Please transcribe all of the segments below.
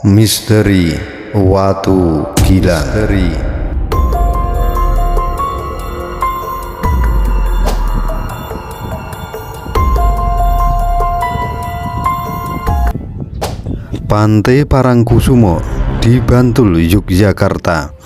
Misteri Watu Gila. Pantai Parangkusumo di Bantul, Yogyakarta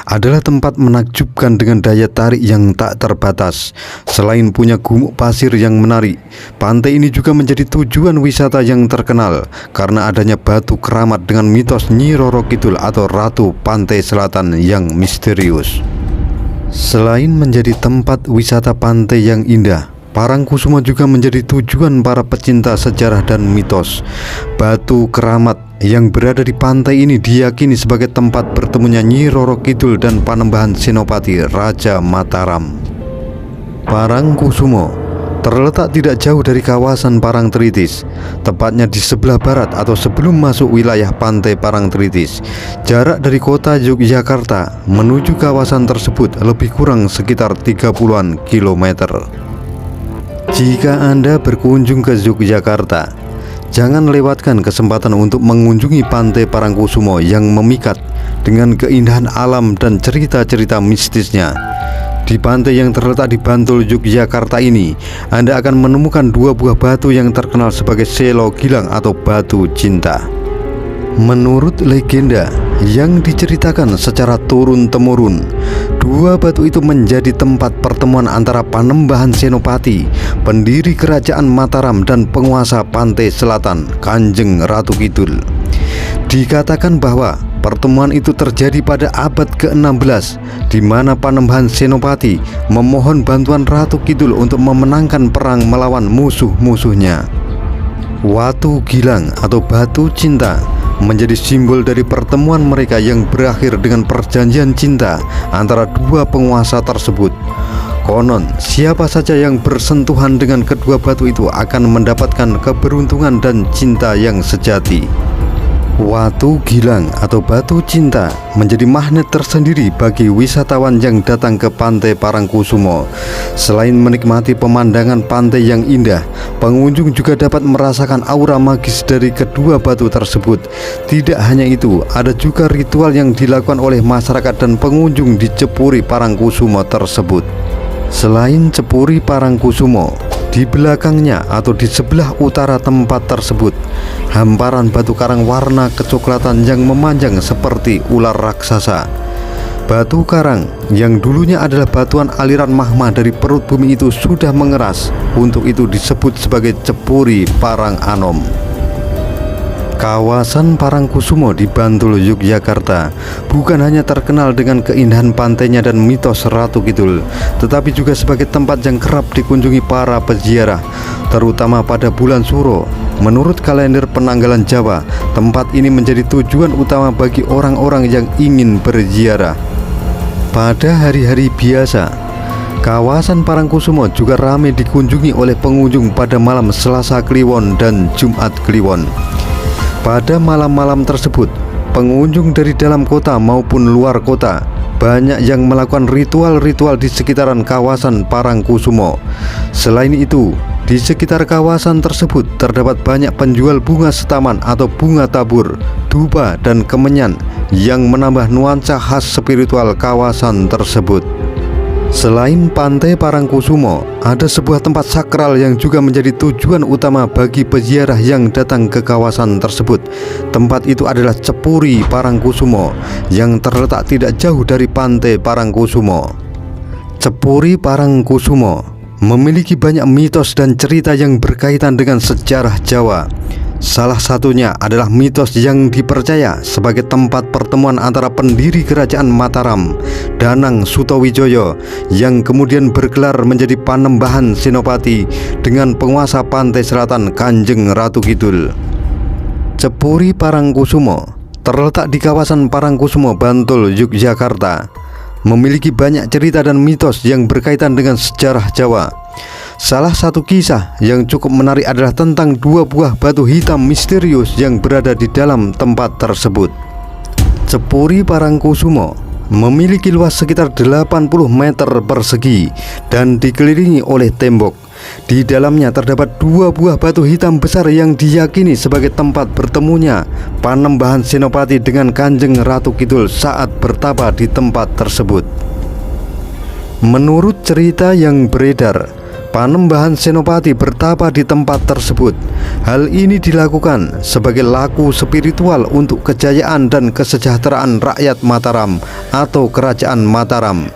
adalah tempat menakjubkan dengan daya tarik yang tak terbatas. Selain punya gumuk pasir yang menarik, pantai ini juga menjadi tujuan wisata yang terkenal karena adanya batu keramat dengan mitos Nyi Roro Kidul atau Ratu Pantai Selatan yang misterius. Selain menjadi tempat wisata pantai yang indah, Parangkusumo juga menjadi tujuan para pecinta sejarah dan mitos. Batu keramat yang berada di pantai ini diyakini sebagai tempat bertemunya Nyi Roro Kidul dan Panembahan Senopati Raja Mataram. Parangkusumo terletak tidak jauh dari kawasan Parangtritis, tepatnya di sebelah barat atau sebelum masuk wilayah pantai Parangtritis. Jarak dari kota Yogyakarta menuju kawasan tersebut lebih kurang sekitar 30-an kilometer. Jika Anda berkunjung ke Yogyakarta, jangan lewatkan kesempatan untuk mengunjungi pantai Parangkusumo yang memikat dengan keindahan alam dan cerita-cerita mistisnya. Di pantai yang terletak di Bantul, Yogyakarta ini, Anda akan menemukan dua buah batu yang terkenal sebagai Selo Gilang atau batu cinta. Menurut legenda yang diceritakan secara turun-temurun, dua batu itu menjadi tempat pertemuan antara Panembahan Senopati, pendiri kerajaan Mataram, dan penguasa pantai selatan, Kanjeng Ratu Kidul. Dikatakan bahwa pertemuan itu terjadi pada abad ke-16, di mana Panembahan Senopati memohon bantuan Ratu Kidul untuk memenangkan perang melawan musuh-musuhnya. Watu Gilang atau batu cinta menjadi simbol dari pertemuan mereka yang berakhir dengan perjanjian cinta antara dua penguasa tersebut. Konon, siapa saja yang bersentuhan dengan kedua batu itu akan mendapatkan keberuntungan dan cinta yang sejati. Watu Gilang atau batu cinta menjadi magnet tersendiri bagi wisatawan yang datang ke pantai Parangkusumo. Selain menikmati pemandangan pantai yang indah, pengunjung juga dapat merasakan aura magis dari kedua batu tersebut. Tidak hanya itu, ada juga ritual yang dilakukan oleh masyarakat dan pengunjung di Cepuri Parangkusumo tersebut. Selain Cepuri Parangkusumo, di belakangnya atau di sebelah utara tempat tersebut, hamparan batu karang warna kecoklatan yang memanjang seperti ular raksasa. Batu karang yang dulunya adalah batuan aliran magma dari perut bumi itu sudah mengeras, untuk itu disebut sebagai Cepuri Paranganom. Kawasan Parangkusumo di Bantul, Yogyakarta bukan hanya terkenal dengan keindahan pantainya dan mitos Ratu Kidul, tetapi juga sebagai tempat yang kerap dikunjungi para peziarah, terutama pada bulan Suro. Menurut kalender penanggalan Jawa, tempat ini menjadi tujuan utama bagi orang-orang yang ingin berziarah. Pada hari-hari biasa, kawasan Parangkusumo juga ramai dikunjungi oleh pengunjung pada malam Selasa Kliwon dan Jumat Kliwon. Pada malam-malam tersebut, pengunjung dari dalam kota maupun luar kota banyak yang melakukan ritual-ritual di sekitaran kawasan Parangkusumo. Selain itu, di sekitar kawasan tersebut terdapat banyak penjual bunga setaman atau bunga tabur, dupa, dan kemenyan yang menambah nuansa khas spiritual kawasan tersebut. Selain pantai Parangkusumo, ada sebuah tempat sakral yang juga menjadi tujuan utama bagi peziarah yang datang ke kawasan tersebut. Tempat itu adalah Cepuri Parangkusumo yang terletak tidak jauh dari pantai Parangkusumo. Cepuri Parangkusumo memiliki banyak mitos dan cerita yang berkaitan dengan sejarah Jawa. Salah satunya adalah mitos yang dipercaya sebagai tempat pertemuan antara pendiri kerajaan Mataram, Danang Sutawijoyo, yang kemudian bergelar menjadi Panembahan Senopati, dengan penguasa pantai selatan Kanjeng Ratu Kidul. Cepuri Parangkusumo terletak di kawasan Parangkusumo, Bantul, Yogyakarta, memiliki banyak cerita dan mitos yang berkaitan dengan sejarah Jawa. Salah satu kisah yang cukup menarik adalah tentang dua buah batu hitam misterius yang berada di dalam tempat tersebut. Cepuri Parangkusumo memiliki luas sekitar 80 meter persegi dan dikelilingi oleh tembok. Di dalamnya terdapat 2 buah batu hitam besar yang diyakini sebagai tempat bertemunya Panembahan Senopati dengan Kanjeng Ratu Kidul saat bertapa di tempat tersebut. Menurut cerita yang beredar, Panembahan Senopati bertapa di tempat tersebut. Hal ini dilakukan sebagai laku spiritual untuk kejayaan dan kesejahteraan rakyat Mataram atau Kerajaan Mataram.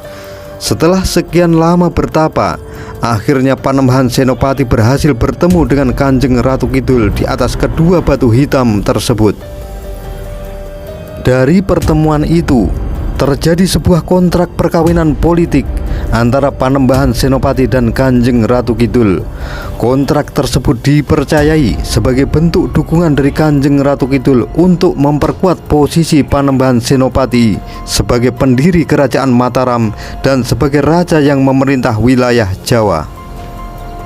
Setelah sekian lama bertapa, akhirnya Panembahan Senopati berhasil bertemu dengan Kanjeng Ratu Kidul di atas kedua batu hitam tersebut. Dari pertemuan itu, terjadi sebuah kontrak perkawinan politik antara Panembahan Senopati dan Kanjeng Ratu Kidul. Kontrak tersebut dipercayai sebagai bentuk dukungan dari Kanjeng Ratu Kidul untuk memperkuat posisi Panembahan Senopati sebagai pendiri Kerajaan Mataram dan sebagai raja yang memerintah wilayah Jawa.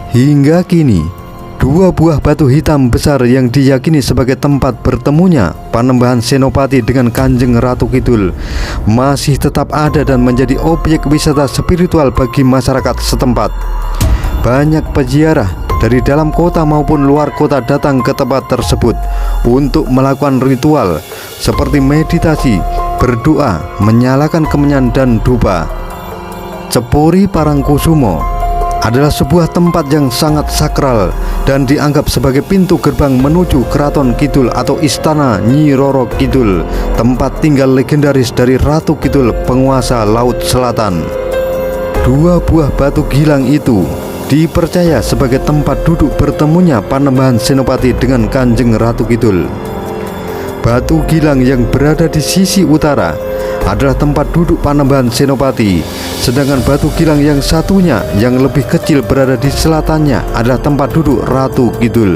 Hingga kini, 2 buah batu hitam besar yang diyakini sebagai tempat bertemunya Panembahan Senopati dengan Kanjeng Ratu Kidul masih tetap ada dan menjadi objek wisata spiritual bagi masyarakat setempat. Banyak peziarah dari dalam kota maupun luar kota datang ke tempat tersebut untuk melakukan ritual seperti meditasi, berdoa, menyalakan kemenyan dan dupa. Cepori Parangkusumo adalah sebuah tempat yang sangat sakral dan dianggap sebagai pintu gerbang menuju Keraton Kidul atau Istana Nyi Roro Kidul, tempat tinggal legendaris dari Ratu Kidul, penguasa Laut Selatan. 2 buah batu gilang itu dipercaya sebagai tempat duduk bertemunya Panembahan Senopati dengan Kanjeng Ratu Kidul. Batu gilang yang berada di sisi utara adalah tempat duduk Panembahan Senopati, sedangkan batu gilang yang satunya yang lebih kecil berada di selatannya adalah tempat duduk Ratu Kidul.